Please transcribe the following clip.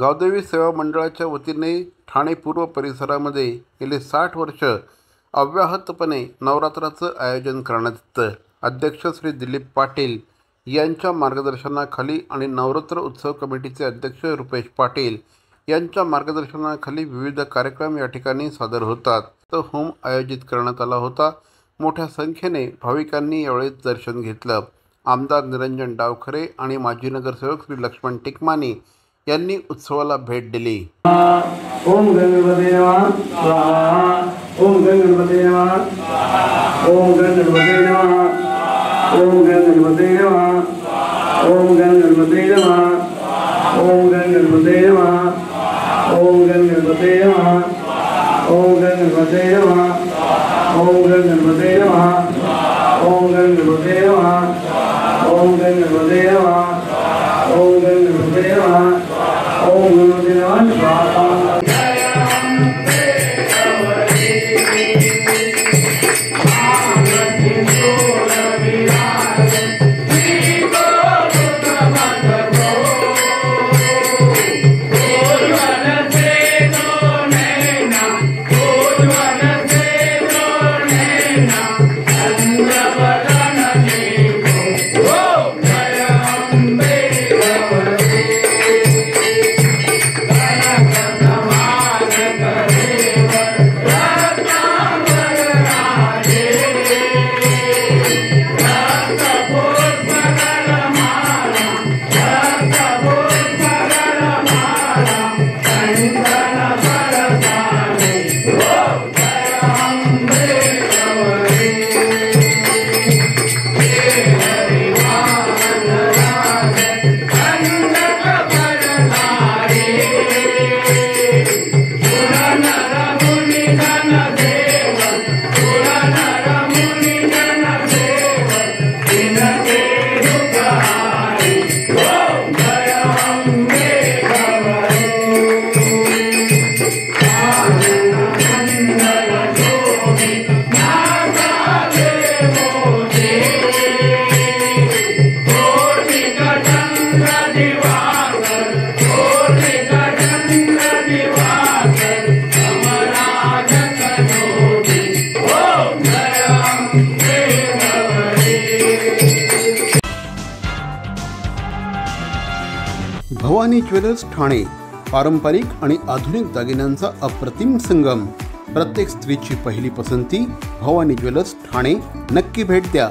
गावदेवी सेवा मंडळाच्या वतीने ठाणे पूर्व परिसरामध्ये गेले 60 वर्ष अव्याहतपणे नवरात्राचं आयोजन करण्यात येतं। अध्यक्ष श्री दिलीप पाटील यांच्या मार्गदर्शनाखाली आणि नवरात्र उत्सव कमिटीचे अध्यक्ष रुपेश पाटील यांच्या मार्गदर्शनाखाली विविध कार्यक्रम या ठिकाणी सादर होतात। तर होम आयोजित करण्यात आला होता। मोठ्या संख्येने भाविकांनी यावेळी दर्शन घेतलं। आमदार निरंजन डावखरे आणि माजी नगरसेवक श्री लक्ष्मण टिकमानी यांनी उत्सवाला भेट दिली। ओम गणपते नमः स्वाहा। ओम गणपते नमः। ओम गणपते नमः। ओम गणपते नमः। ओम गणपते नमः। ओम गणपते नमः। ओम गणपते नमः। ओम गणपते नमः। ओम गणपते नमः। ओम गणपते नमः। ओम गणपते नमः। ओम गणपते नमः। ओम गणपते नमः स्वाहा। भवानी ज्वेलर्स ठाणे पारंपरिक आणि आधुनिक दागिन्यांचा अप्रतिम संगम। प्रत्येक स्त्रीची पहिली पसंती भवानी ज्वेलर्स ठाणे। नक्की भेट द्या।